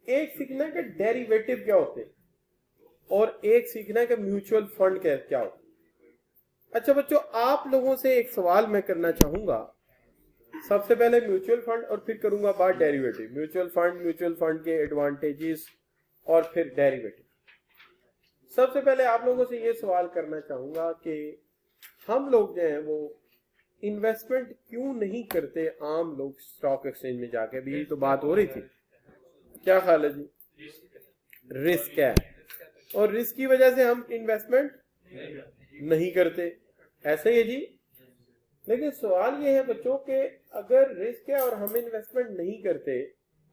एक सीखना है कि डेरिवेटिव क्या होते हैं और एक सीखना है कि म्यूचुअल फंड क्या होता है। अच्छा बच्चों, आप लोगों से एक सवाल मैं करना चाहूंगा। सबसे पहले म्यूचुअल फंड और फिर करूंगा बात डेरिवेटिव। म्यूचुअल फंड के एडवांटेजेस और फिर डेरिवेटिव। सबसे पहले आप लोगों से ये सवाल करना चाहूंगा कि हम लोग जो हैं वो इन्वेस्टमेंट क्यों नहीं करते आम लोग स्टॉक एक्सचेंज में जाके। अभी तो बात हो रही थी, क्या ख्याल है जी? रिस्क है और रिस्क की वजह से हम इन्वेस्टमेंट नहीं करते, ऐसे ही है जी। लेकिन सवाल ये है बच्चों के अगर रिस्क है और हम इन्वेस्टमेंट नहीं करते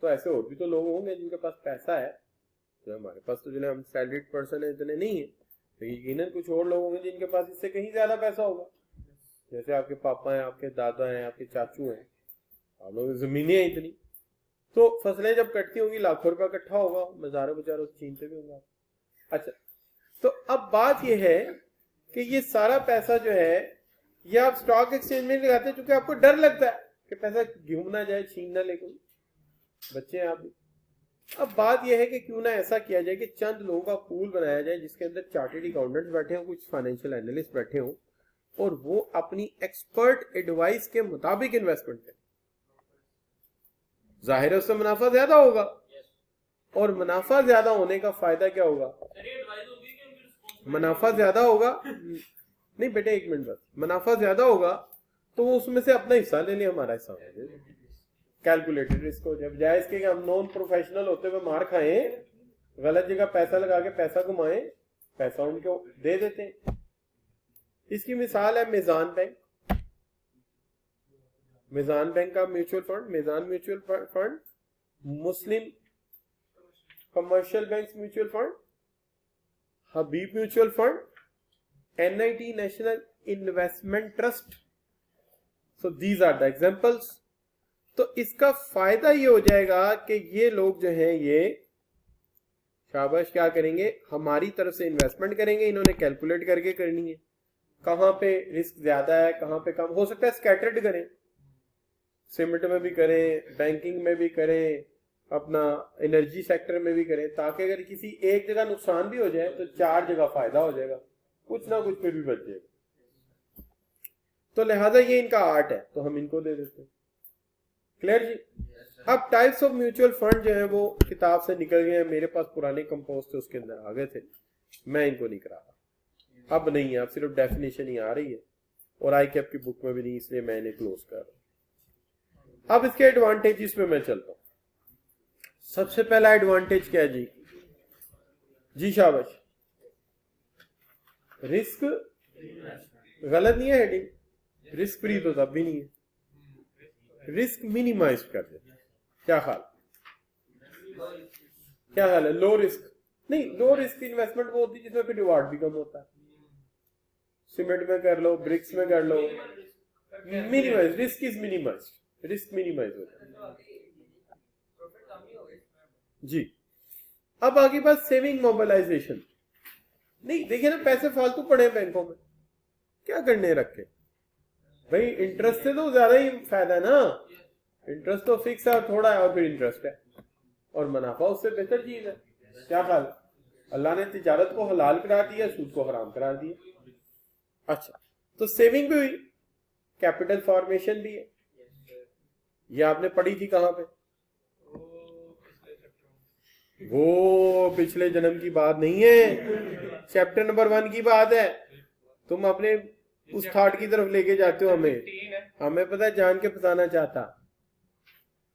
तो ऐसे और भी तो लोग होंगे जिनके पास पैसा है। तो हमारे पास तो जो हम सैलरीड पर्सन है इतने नहीं है, तो यकीनन कुछ और लोग होंगे जिनके पास इससे कहीं ज्यादा पैसा होगा। जैसे आपके पापा हैं, आपके दादा हैं, आपके चाचू हैं, आप लोगों की जमीनें हैं इतनी, तो फसलें जब कटती होंगी लाखों रुपया इकट्ठा होगा, मजारों बेचारों छीनते भी होंगे। अच्छा, तो अब बात यह है कि ये सारा पैसा जो है ये आप स्टॉक एक्सचेंज में लगाते हैं क्योंकि आपको डर लगता है कि पैसा घूम ना जाए, छीन ना ले कोई। बच्चे हैं आप भी। अब बात यह है कि क्यों ना ऐसा किया जाए कि चंद लोगों का पूल बनाया जाए जिसके अंदर चार्टर्ड अकाउंटेंट्स बैठे हो, कुछ फाइनेंशियल एनालिस्ट बैठे हो और वो अपनी एक्सपर्ट एडवाइस के मुताबिक इन्वेस्टमेंट करें। जाहिर है उससे मुनाफा ज्यादा होगा और मुनाफा ज्यादा होने का फायदा क्या होगा? मुनाफा ज्यादा होगा, नहीं बेटे एक मिनट बस, मुनाफा ज्यादा होगा तो वो उसमें से अपना हिस्सा ले ले, हमारा हिस्सा कैलकुलेटेड रिस्क हो। जब जाए इसके हम नॉन प्रोफेशनल होते हुए मार खाएं, गलत जगह पैसा लगा के पैसा घुमाएं, पैसा उनको दे देते हैं। इसकी मिसाल है मेजान बैंक। मेजान बैंक का mutual fund, Meezan mutual fund, Muslim commercial bank mutual fund, Habib mutual fund, NIT national investment trust. So these are the examples. तो इसका फायदा ये हो जाएगा कि ये लोग जो हैं ये शाबाश क्या करेंगे, हमारी तरफ से इन्वेस्टमेंट करेंगे। इन्होंने कैलकुलेट करके करनी है कहां पे रिस्क ज्यादा है, कहां पे कम। हो सकता है स्कैटर्ड करें, सीमेंट में भी करें, बैंकिंग में भी करें, अपना एनर्जी सेक्टर में भी करें, ताकि अगर किसी एक जगह नुकसान भी हो जाए तो चार जगह फायदा हो जाएगा, कुछ ना कुछ फिर भी बच जाएगा। तो लिहाजा ये इनका आर्ट है, तो हम इनको दे देते हैं। क्लियर जी? अब टाइप्स ऑफ म्यूचुअल फंड जो है वो किताब से निकल गए हैं, मेरे पास पुराने कंपोज थे उसके अंदर आ गए थे, मैं इनको नहीं करा रहा। अब नहीं है, अब सिर्फ डेफिनेशन ही आ रही है और ICAP की बुक में भी नहीं, इसलिए मैं इन्हें क्लोज कर रहा हूं। अब इसके एडवांटेजेस पे मैं चलता हूं। सबसे पहला एडवांटेज क्या है जी? जी शाबाश, रिस्क गलत नहीं है हेडिंग, रिस्क फ्री तो तब भी नहीं है, रिस्क मिनिमाइज कर देते। क्या ख्याल, क्या ख्याल है? लो रिस्क नहीं, लो रिस्क इन्वेस्टमेंट वो होती है जिसमें फिर रिवार्ड भी कम होता है। सीमेंट में कर लो, ब्रिक्स में कर लो, minimise, risk is minimise, risk minimise हो जाता है जी। अब आगे बात सेविंग मोबिलाइजेशन। नहीं देखिए ना, पैसे फालतू पड़े बैंकों में, क्या करने रखे भाई? इंटरेस्ट से तो ज्यादा ही फायदा है ना, इंटरेस्ट तो फिक्स है और थोड़ा है और फिर इंटरेस्ट है और मुनाफा उससे बेहतर चीज है। क्या ख्याल? अल्लाह ने तिजारत को हलाल करार दिया, सूद को हराम करार दिया। अच्छा, तो सेविंग भी हुई, कैपिटल फॉर्मेशन भी है। ये आपने पढ़ी थी कहां पे? वो पिछले जन्म की बात नहीं है, चैप्टर नंबर 1 की बात है। तुम अपने उस थाट की तरफ लेके जाते हो हमें पता है, जान के फंसाना चाहता,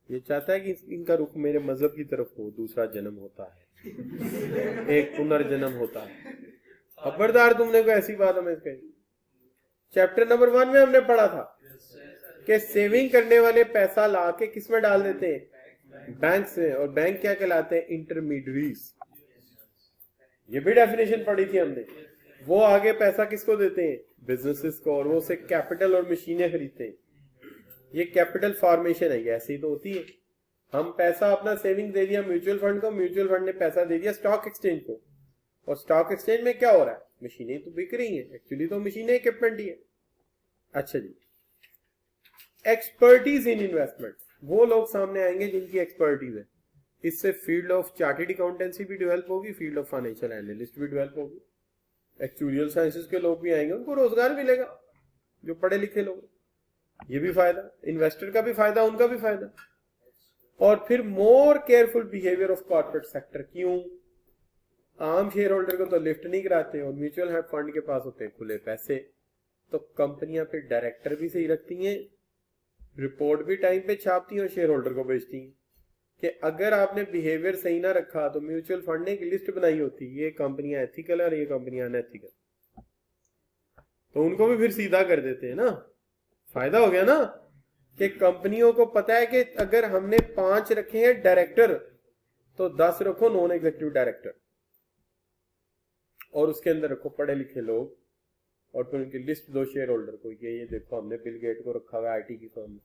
ये चाहता है कि इनका रुख मेरे मजहब की तरफ हो। दूसरा जन्म होता है, एक पुनर्जन्म होता है। खबरदार तुमने कोई ऐसी बात हमें कही। चैप्टर नंबर 1 में हमने पढ़ा था कि सेविंग करने वाले पैसा ला के किस में डाल देते हैं? बैंक से। और बैंक क्या कहलाते हैं? इंटरमीडियरीज। ये भी डेफिनेशन पढ़ी थी हमने। वो आगे पैसा किसको देते हैं? बिजनेसेस को, और वो से कैपिटल और मशीनें खरीदते हैं। ये कैपिटल फॉर्मेशन है, ये ऐसे ही तो होती है। हम पैसा अपना सेविंग दे दिया म्यूचुअल फंड को, म्यूचुअल फंड ने पैसा दे दिया स्टॉक एक्सचेंज को, और स्टॉक एक्सचेंज में क्या हो रहा है? मशीनें तो बिक रही हैं, एक्चुअली तो मशीनें इक्विपमेंट ही है। अच्छा जी, एक्सपर्टीज इन इन्वेस्टमेंट। वो लोग सामने आएंगे जिनकी एक्सपर्टीज है। इससे फील्ड ऑफ चार्टर्ड अकाउंटेंसी भी डेवलप होगी, फील्ड ऑफ फाइनेंशियल एनालिस्ट भी डेवलप होगी, एक्चुरियल साइंसेस के लोग भी आएंगे, उनको रोजगार मिलेगा जो पढ़े लिखे लोग, ये भी फायदा, इन्वेस्टर का भी फायदा, उनका भी फायदा। और फिर more careful behaviour of corporate sector. क्यों? आम शेयर होल्डर को तो लिफ्ट नहीं कराते और म्यूचुअल फंड के पास होते हैं खुले पैसे, तो कंपनियां फिर डायरेक्टर भी सही रखती हैं, रिपोर्ट भी टाइम पे छापती हैं और शेयर होल्डर को भेजती हैं कि अगर आपने बिहेवियर सही ना रखा तो म्यूचुअल फंड ने एक लिस्ट बनाई होती, ये कंपनियां एथिकल है और ये कंपनियां अनएथिकल, तो उनको भी फिर सीधा कर देते हैं ना। फायदा हो गया ना कि कंपनियों को पता है कि अगर हमने 5 रखे हैं डायरेक्टर तो 10 रखो नॉन एग्जीक्यूटिव डायरेक्टर, और उसके अंदर रखो पढ़े लिखे लोग, और फिर उनकी लिस्ट दो शेयर होल्डर को, ये देखो हमने बिल गेट को रखा हुआ आईटी की फर्म में,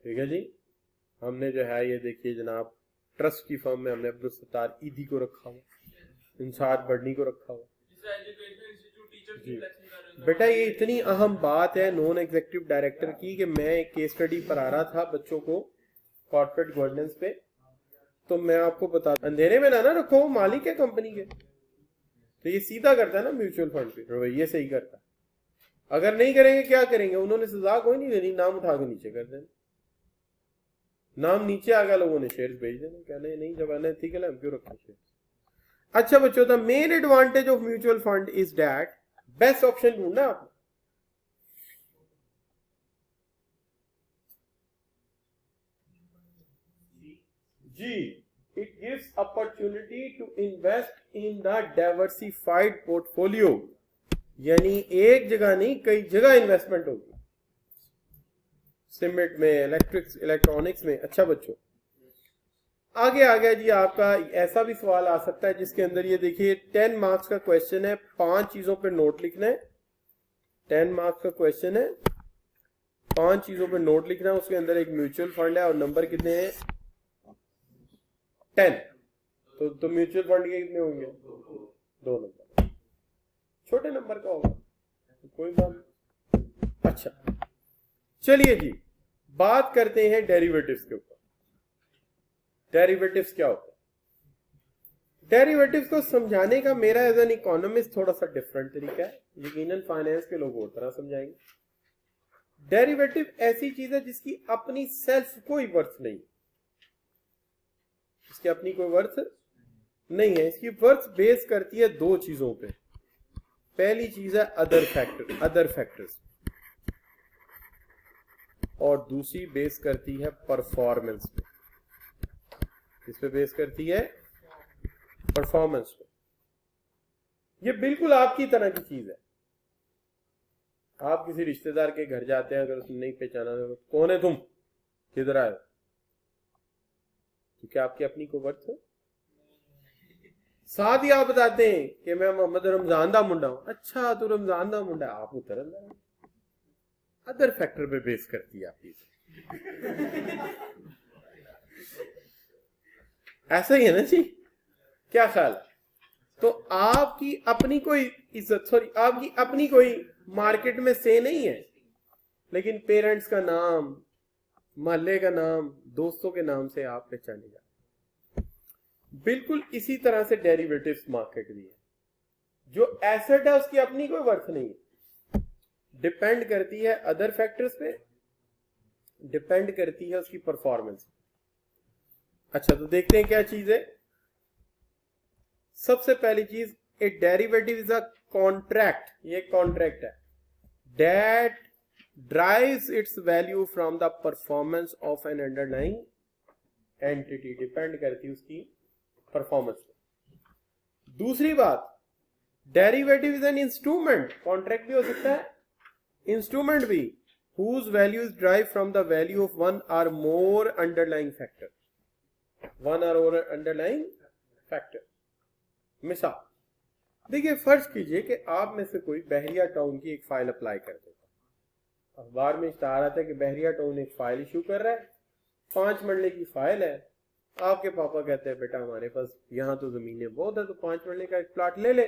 ठीक है जी, हमने जो है ये देखिए जनाब ट्रस्ट की फर्म में हमने अब्दुल सत्तार ईदी को रखा हुआ, इंसाद बर्नी को रखा हुआ जी। बेटा ये इतनी अहम बात है नॉन एग्जीक्यूटिव डायरेक्टर की कि मैं एक केस स्टडी पढ़ा रहा था बच्चों को कॉर्पोरेट गवर्नेंस पे, तो मैं आपको बता, अंधेरे में ना रखो, मालिक है कंपनी के, तो ये सीधा करता है ना म्यूचुअल फंड पे, रवैये सही करता है। अगर नहीं करेंगे क्या करेंगे, उन्होंने सजा कोई नहीं देनी, नाम उठा के नीचे कर देना, नाम नीचे आ गया लोगों ने शेयर्स भेज देना, कहना नहीं जब अनएथिकल है हम क्यों रखें शेयर्स। अच्छा बच्चों, the main advantage of mutual fund is that, best option ढूंढना आप जी, it gives opportunity to invest in the diversified portfolio, यानी एक जगह नहीं कई जगह इन्वेस्टमेंट होगी, सीमेंट में, इलेक्ट्रॉनिक्स में। अच्छा बच्चों आगे आ गया जी आपका, ऐसा भी सवाल आ सकता है जिसके अंदर ये देखिए 10 मार्क्स का क्वेश्चन है, 5 चीजों पे नोट लिखना है, 10 मार्क्स का क्वेश्चन है, 5 चीजों पे नोट लिखना है, उसके अंदर एक म्यूचुअल फंड है और नंबर कितने हैं 10, तो म्यूचुअल फंड के कितने होंगे 2 नंबर, छोटे नंबर का होगा तो कोई बात नहीं। अच्छा चलिए जी बात करते हैं डेरिवेटिव्स के ऊपर। डेरिवेटिव्स क्या होता है? डेरिवेटिव्स को समझाने का मेरा एज एन इकोनॉमिस्ट थोड़ा सा डिफरेंट तरीका है, यकीनन फाइनेंस के लोग और तरह समझाएंगे। डेरिवेटिव ऐसी चीज है जिसकी अपनी सेल्फ कोई वर्थ नहीं, इसकी अपनी कोई वर्थ नहीं है, इसकी वर्थ बेस करती है 2 चीजों पे। पहली चीज है अदर फैक्टर्स, और दूसरी बेस करती है परफॉर्मेंस पे। इस पे बेस करती है परफॉर्मेंस पे। ये बिल्कुल आपकी तरह की चीज है। आप किसी रिश्तेदार के घर जाते हैं, अगर उसने नहीं पहचाना तो कौन है तुम, किधर आए, तो क्या आपकी अपनी को वर्थ है? साथ ही आप बताते हैं कि मैं मोहम्मद रमजान दा मुंडा हूं, अच्छा तो रमजान दा मुंडा, आप उतर अदर फैक्टर पे बेस करती है आपकी। ऐसा ही है ना जी, क्या ख्याल? तो आपकी अपनी कोई इज्जत, सॉरी आपकी अपनी कोई मार्केट में से नहीं है, लेकिन पेरेंट्स का नाम, मोहल्ले का नाम, दोस्तों के नाम से आप पहचाने जाते। बिल्कुल इसी तरह से डेरिवेटिव्स मार्केट भी है, जो एसेट है उसकी अपनी कोई वर्थ नहीं है, डिपेंड करती है अदर फैक्टर्स पे, डिपेंड करती है उसकी परफॉर्मेंस। अच्छा तो देखते हैं क्या चीज है। सबसे पहली चीज, ए डेरिवेटिव इज अ कॉन्ट्रैक्ट, ये कॉन्ट्रैक्ट है, that drives it's value from the performance of N underlying entity, depend करती है उसकी परफॉर्मेंस पे। दूसरी बात, derivative is an instrument, contract भी हो सकता है, इंस्ट्रूमेंट भी, whose value is derived from the value of one or more underlying factor, one or more underlying factor। मिसाल देखिए, फर्ज कीजिए कि आप में से कोई बहरिया टाउन की एक फाइल अप्लाई कर देता, अखबार में इश्तहार आता है कि बहरिया टाउन एक फाइल इशू कर रहा है, 5 मरले की फाइल है। आपके पापा कहते हैं बेटा हमारे पास यहाँ तो जमीनें बहुत है, तो 5 मरले का एक प्लॉट ले ले,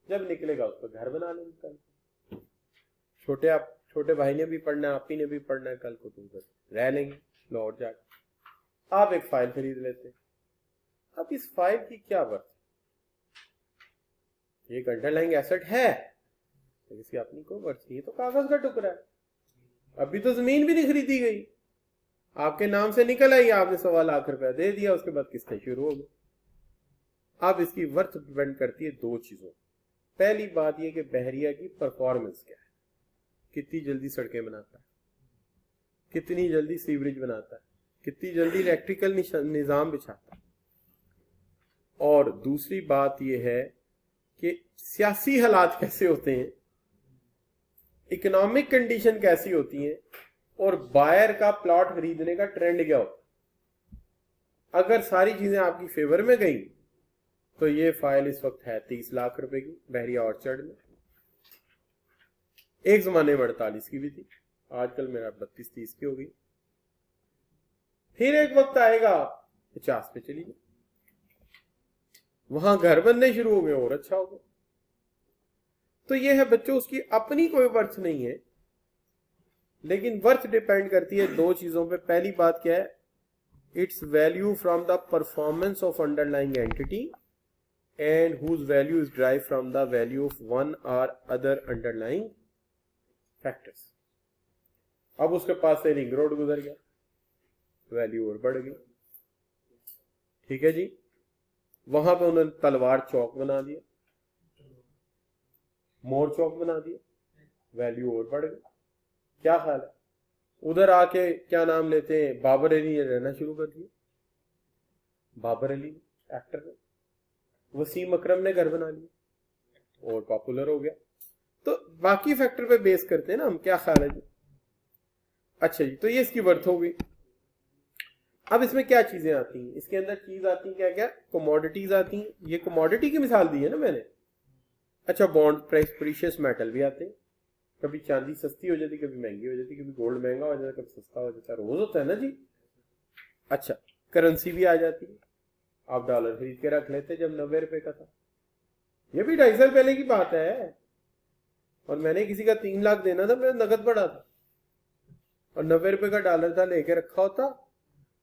जब निकलेगा उस पर घर बना लेंगे। छोटे भाई ने भी पढ़ना है, आप ही ने भी पढ़ना है, कल को तुम रह लेंगे लौट जाकर। आप एक फाइल खरीद लेते हैं। अब इस फाइल की क्या वर्थ, ये एक अंडरलाइंग एसेट है, तो इसकी अपनी कोई वर्थ नहीं, तो कागज का टुकड़ा है। अभी तो जमीन भी नहीं खरीदी गई, आपके नाम से निकल आई, आपने 1.25 लाख रुपया दे दिया, उसके बाद किस्तें शुरू हो गई। अब इसकी वर्थ डिपेंड करती है दो चीजों। पहली बात यह कि बहरिया की परफॉर्मेंस क्या है, कितनी जल्दी सड़कें बनाता है, कितनी जल्दी सीवरेज बनाता है, कितनी जल्दी इलेक्ट्रिकल निजाम बिछाता है। और दूसरी बात यह है कि सियासी हालात कैसे होते हैं, इकोनॉमिक कंडीशन कैसी होती है, और बायर का प्लॉट खरीदने का ट्रेंड क्या होता है। अगर सारी चीजें आपकी फेवर में गई तो ये फाइल इस वक्त है 30 लाख रुपए की बहरिया ऑर्चर्ड में। एक जमाने में 48 की भी थी, आजकल मेरा 32-30 की हो गई। फिर एक वक्त आएगा 50 पे चली गई, वहां घर बनने शुरू हो गए और अच्छा होगा। तो ये है बच्चों, उसकी अपनी कोई वर्थ नहीं है, लेकिन वर्थ डिपेंड करती है दो चीजों पे। पहली बात क्या है, its value from the performance of underlying entity and whose value is drive from the value of one और अदर अंडरलाइंग फैक्टर्स। अब उसके पास से रिंग रोड गुजर गया, वैल्यू और बढ़ गई। ठीक है जी, वहां पे उन्होंने तलवार चौक बना दिया, मोर चौक बना दिया, वैल्यू और बढ़ गई। क्या ख्याल है, उधर आके क्या नाम लेते हैं, बाबर अली ने रहना शुरू कर दिया, बाबर अली एक्टर ने, वसीम अकरम ने घर बना लिया और पॉपुलर हो गया। तो बाकी फैक्टर पे बेस करते हैं ना हम, क्या ख्याल है जी। अच्छा जी, तो ये इसकी वर्थ हो गई। अब इसमें क्या चीजें आती हैं, इसके अंदर चीज आती है क्या क्या, कमोडिटीज आती हैं। ये कमोडिटी की मिसाल दी है ना मैंने। अच्छा, बॉन्ड, प्रीशियस मेटल भी आते हैं, कभी चांदी सस्ती हो जाती, कभी महंगी हो जाती, कभी गोल्ड महंगा हो जाता, कभी सस्ता हो जाता, रोज होता है ना जी। अच्छा, करेंसी भी आ जाती है, आप डॉलर खरीद के रख लेते जब 90 रुपए का था, ये भी 2.5 साल पहले की बात है। और मैंने किसी का 3 लाख देना था, मेरा नगद पड़ा था और 90 रुपए का डॉलर था, लेके रखा होता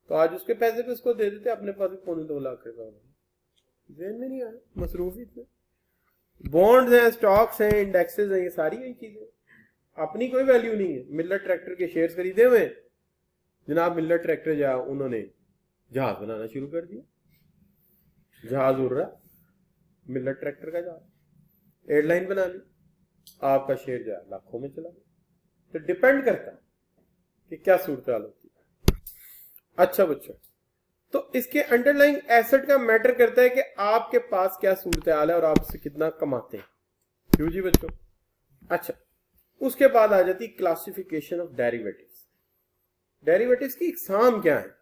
तो आज उसके पैसे पे उसको दे देते, अपने पास 2.25 लाख रुपए। जेन में नहीं आया, मसरूफ इतने। बॉन्ड्स हैं, स्टॉक्स हैं, इंडेक्सेस हैं, ये सारी यही चीजें, अपनी कोई वैल्यू नहीं है। मिलर ट्रैक्टर के शेयर्स खरीदे हुए जनाब, मिलर ट्रैक्टर जा उन्होंने जहाज बनाना शुरू कर दिया, जहाज उड़ रहा, मिलर ट्रैक्टर का जहाज, एयरलाइन बना ली, आपका शेयर जा लाखों में चला गया। तो डिपेंड करता है कि क्या सूरत हाल होती है। अच्छा बच्चों, तो इसके अंडरलाइंग एसेट का मैटर करता है कि आपके पास क्या सूरत हाल है और आप इससे कितना कमाते हैं। क्यों जी बच्चों। अच्छा, उसके बाद आ जाती क्लासिफिकेशन ऑफ डेरिवेटिव्स। डेरिवेटिव्स की इकसाम क्या है।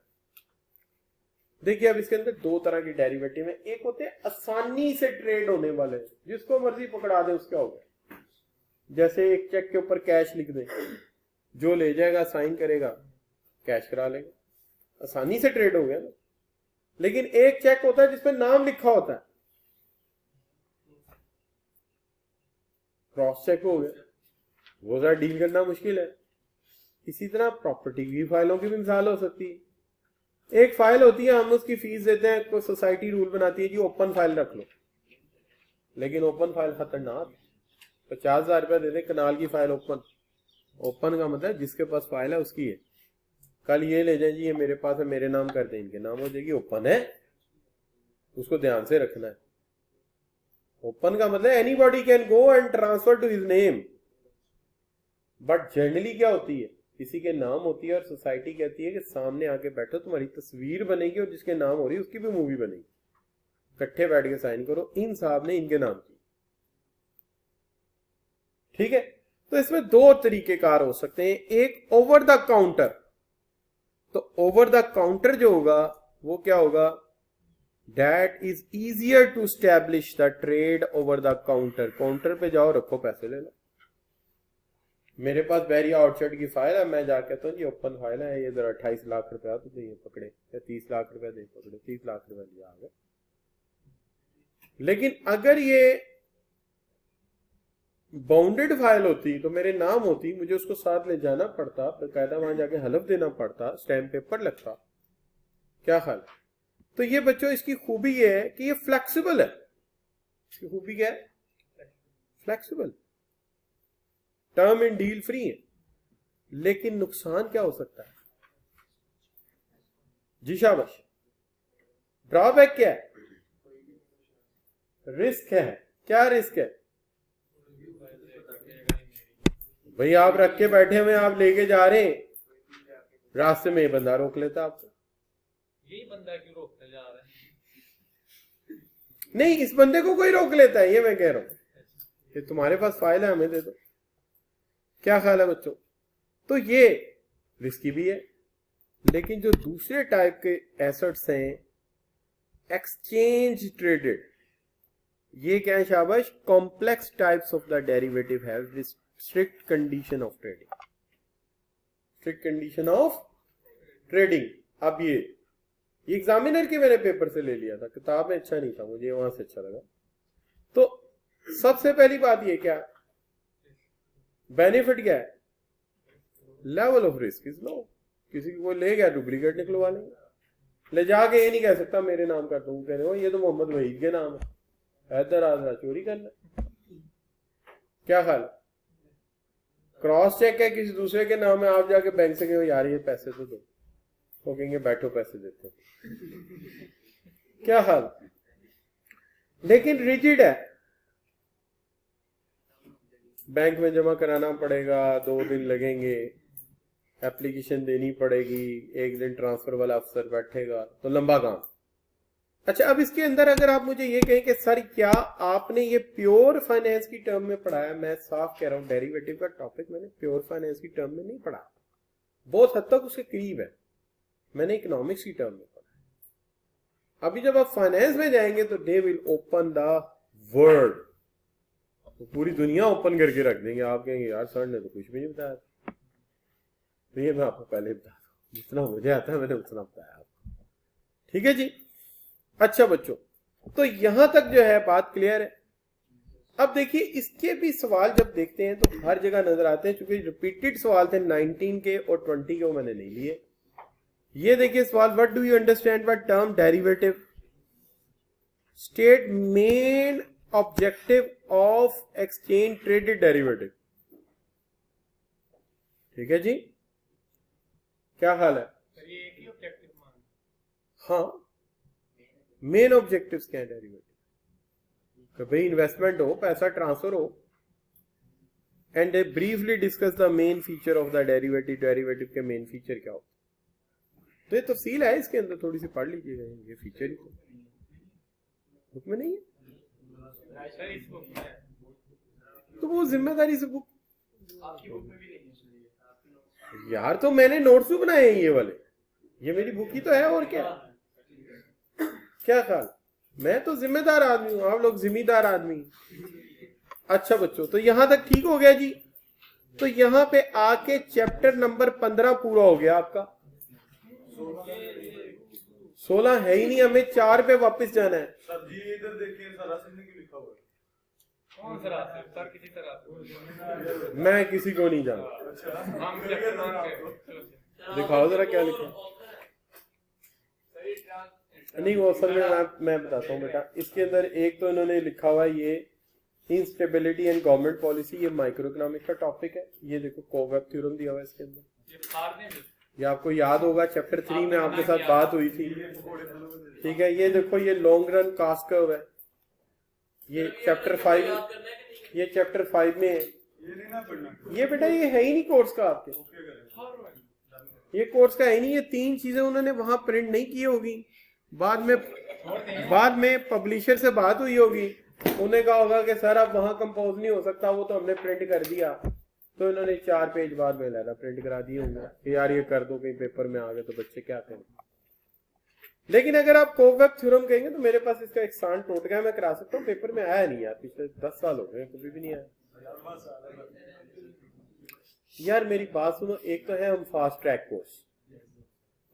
देखिए, अब इसके अंदर दो तरह की डेरिवेटिव है। एक होते हैं आसानी से ट्रेड होने वाले, जिसको मर्जी पकड़ा दे उसका हो गया। जैसे एक चेक के ऊपर कैश लिख दे, जो ले जाएगा साइन करेगा, कैश करा लेगा, आसानी से ट्रेड हो गया ना। लेकिन एक चेक होता है जिसपे नाम लिखा होता है, क्रॉस चेक हो गया, वो जरा डील करना मुश्किल है। इसी तरह प्रॉपर्टी की फाइलों की भी मिसाल हो सकती है। एक फाइल होती है, हम उसकी फीस देते हैं, कोई सोसाइटी रूल बनाती है जी ओपन फाइल रख लो, लेकिन ओपन फाइल खतरनाक। 50,000 रुपया दे दे, कनाल की फाइल ओपन। ओपन का मतलब जिसके पास फाइल है उसकी है। कल ये ले जाए जी, ये मेरे पास है, मेरे नाम कर दे, इनके नाम हो जाएगी, ओपन है, उसको ध्यान से रखना है। ओपन का मतलब anybody can go and transfer to his name, but generally क्या होती है, किसी के नाम होती है और सोसाइटी कहती है कि सामने आके बैठो, तुम्हारी तस्वीर बनेगी और जिसके नाम हो रही है उसकी भी मूवी बनेगी, इकट्ठे बैठ के साइन करो, इन साहब ने इनके नाम की। ठीक है, तो इसमें दो तरीकेकार हो सकते हैं। एक ओवर द काउंटर, तो ओवर द काउंटर जो होगा वो क्या होगा, that is easier to establish the trade over the counter. Counter पे जाओ, रखो, पैसे ले लो। मेरे पास बहरिया ऑर्चर्ड की फाइल है, मैं जाके कहता हूँ जी ओपन फाइल है, ये जरा 28 लाख रुपया तो दे पकड़े, या 30 लाख रुपया दे पकड़े, 30 लाख रुपया दिया आ गए। लेकिन अगर ये बाउंडेड फाइल होती तो मेरे नाम होती, मुझे उसको साथ ले जाना पड़ता, बकायदा वहां जाके हलफ देना पड़ता, स्टैम्प पेपर लगता, क्या ख्याल है? तो ये बच्चों इसकी खूबी ये है कि ये फ्लेक्सिबल है। इसकी खूबी क्या है? Flexible. Term and deal free है। लेकिन नुकसान क्या हो सकता है? जी शाबाश। ड्रॉबैक क्या है? रिस्क है। क्या रिस्क है? भाई आप रख के बैठे हुए, आप लेके जा रहे हैं, रास्ते में ये बंदा रोक लेता आपको। यही बंदा क्यों रोकते जा रहा है? नहीं, इस बंदे को कोई रोक लेता है, ये मैं कह रहा हूं। ये तुम्हारे पास फाइल है, हमें दे दो। क्या ख्याल है बच्चों? तो ये रिस्की भी है। लेकिन जो दूसरे टाइप के एसेट्स हैं, एक्सचेंज ट्रेडेड, ये क्या है शाबाश? Complex types of the derivative have strict condition of trading. Strict condition of trading. अब ये एग्जामिनर के मैंने पेपर से ले लिया था, किताब में अच्छा नहीं था, मुझे वहां से अच्छा लगा। तो सबसे पहली बात ये क्या, बेनिफिट क्या है? Level of risk is low. किसी को ले गया डुप्लीकेट निकलवा लेंगे, ले जाके ये नहीं कह सकता मेरे नाम कर दूं, कह रहे हो ये तो मोहम्मद वहीद के नाम है, हैदर आजरा चोरी करना। क्या ख्याल? क्रॉस चेक है किसी दूसरे के नाम है, आप जाके बैंक से कहो यार ये पैसे तो दो, वो कहेंगे बैठो पैसे देते। क्या हाल? लेकिन रिजिड है, बैंक में जमा कराना पड़ेगा, 2 दिन लगेंगे, एप्लीकेशन देनी पड़ेगी, 1 दिन ट्रांसफर वाला अफसर बैठेगा, तो लंबा काम। अच्छा, अब इसके अंदर अगर आप मुझे ये कहें कि सर क्या आपने ये प्योर फाइनेंस की टर्म में पढ़ाया, मैं साफ कह रहा हूं डेरिवेटिव का टॉपिक मैंने प्योर फाइनेंस की टर्म में नहीं पढ़ा, बहुत हद तक उसके करीब है, मैंने इकोनॉमिक्स की टर्म में पढ़ा। अभी जब आप फाइनेंस में जाएंगे तो they will open the world, तो पूरी दुनिया ओपन करके रख देंगे। आप कहेंगे यार सर ने तो कुछ भी नहीं बताया। तो ये मैं आपको पहले बता दूं, जितना मुझे आता है मैंने उतना बताया आपको। ठीक है जी। अच्छा बच्चों, तो यहां तक जो है बात क्लियर है। अब देखिए इसके भी सवाल जब देखते हैं तो हर जगह नजर आते हैं, क्योंकि रिपीटेड सवाल थे 19 के और 20 के, वो मैंने नहीं लिए। ये देखिए सवाल, what do you understand by term derivative? State main objective of exchange traded derivative. ठीक है जी, क्या हाल है? ये एक ही ऑब्जेक्टिव मान। हाँ, मेन ऑब्जेक्टिव्स क्या है डेरिवेटिव? कभी इन्वेस्टमेंट हो, पैसा ट्रांसफर हो, and they briefly discuss the main feature of the derivative. Derivative के मेन फीचर क्या हो, तो ये तफसील है इसके अंदर, थोड़ी सी पढ़ लीजिएगा। ये फीचर ही बुक में नहीं है, तो वो जिम्मेदारी से बुक आपकी बुक में भी नहीं है यार, तो मैंने नोट्स भी बनाए हैं ये वाले, ये मेरी बुक ही तो है, और क्या क्या ख्याल? मैं तो जिम्मेदार आदमी हूं, आप लोग जिम्मेदार आदमी। अच्छा बच्चों, तो यहां तक ठीक हो गया जी। तो यहां पे आके चैप्टर नंबर 15 पूरा हो गया आपका। 16 है ही नहीं, हमें 4 पे वापस जाना है। सर जी इधर देखिए, सरासिन ने क्यों लिखा हुआ है? कौन सर? सर किसी तरह मैं किसी को नहीं जानता। हम चेक मान के दिखाओ जरा क्या लिखा। नहीं वो असल में मैं बताता हूँ बेटा, इसके अंदर एक तो इन्होंने लिखा हुआ है ये इंस्टेबिलिटी एंड गवर्नमेंट पॉलिसी, ये माइक्रो इकोनॉमिक का टॉपिक है। ये देखो कोवेब थ्योरम दिया हुआ है इसके अंदर, ये आपको याद होगा चैप्टर 3 में आपके साथ बात हुई थी। ठीक है, ये देखो ये लॉन्ग रन कास्ट कर्व है, ये चैप्टर 5, ये चैप्टर 5 में है। ये बेटा ये है ही नहीं कोर्स का आपके, ये कोर्स का है नहीं। ये 3 चीजें उन्होंने वहां प्रिंट नहीं की होगी, बाद में पब्लिशर से बात हुई होगी, उन्हें कहा होगा कि सर अब वहां कंपोज नहीं हो सकता, वो तो हमने प्रिंट कर दिया, तो इन्होंने 4 पेज बाद में लाना प्रिंट करा दिए होंगे कि यार ये कर दो, कहीं पेपर में आ गए तो बच्चे क्या करें। लेकिन अगर आप कोवेब थ्योरम कहेंगे तो मेरे पास इसका एक सान टोटका मैं करा सकता हूँ, पेपर में आया नहीं यार, पिछले 10 साल हो गए कभी भी नहीं आया यार। मेरी बात सुनो, एक तो है हम फास्ट ट्रैक कोर्स,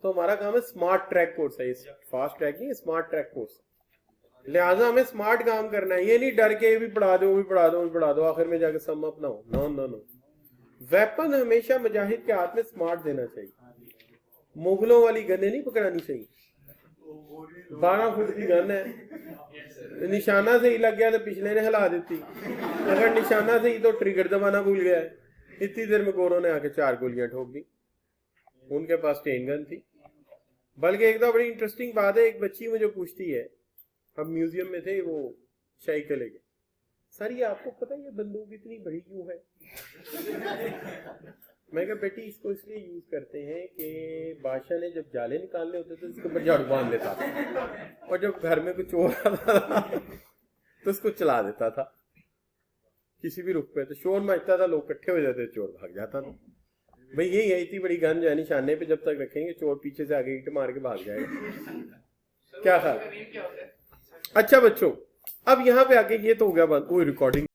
तो हमारा काम है स्मार्ट ट्रैक कोर्स है, फास्ट ट्रैक नहीं, स्मार्ट ट्रैक कोर्स। लिहाजा हमें स्मार्ट काम करना है, ये नहीं डर के ये भी पढ़ा दो, वो भी पढ़ा दो, वो भी पढ़ा दो, आखिर में जाके सम अप ना हो। नो नो नो, वेपन हमेशा मुजाहिद के हाथ में स्मार्ट देना चाहिए, मुगलों वाली गने नहीं पकड़ानी चाहिए। 12 फुट की गन है, निशाना से ही लग गया तो पिछले ने हिला देती, अगर निशाना से ही तो ट्रिगर दबाना भूल गया है। इतनी देर में गोरों ने आके 4 गोलियां ठोक दी। उनके पास चेन गन थी। बल्कि एक तो बड़ी इंटरेस्टिंग बात है, एक बच्ची मुझे पूछती है, हम म्यूजियम में थे, वो शाही के ले गए, सर ये आपको पता है ये बंदूक इतनी बड़ी क्यों है? मैं कहा बेटी इसको इसलिए यूज करते हैं कि बादशाह ने जब जाले निकालने होते थे उसके ऊपर झाड़ू बांध लेता था, और जब घर में कुछ चोर आता था तो उसको चला देता था किसी भी रुख पे, तो शोर मचता था, लोग इकट्ठे हो जाते, चोर भाग जाता था। भाई यही है, इतनी बड़ी गन जो है निशाने पे जब तक रखेंगे चोर पीछे से आगे ईंट मार के भाग जाएगा। क्या था? अच्छा बच्चों, अब यहाँ पे आके ये तो हो गया बंद। कोई रिकॉर्डिंग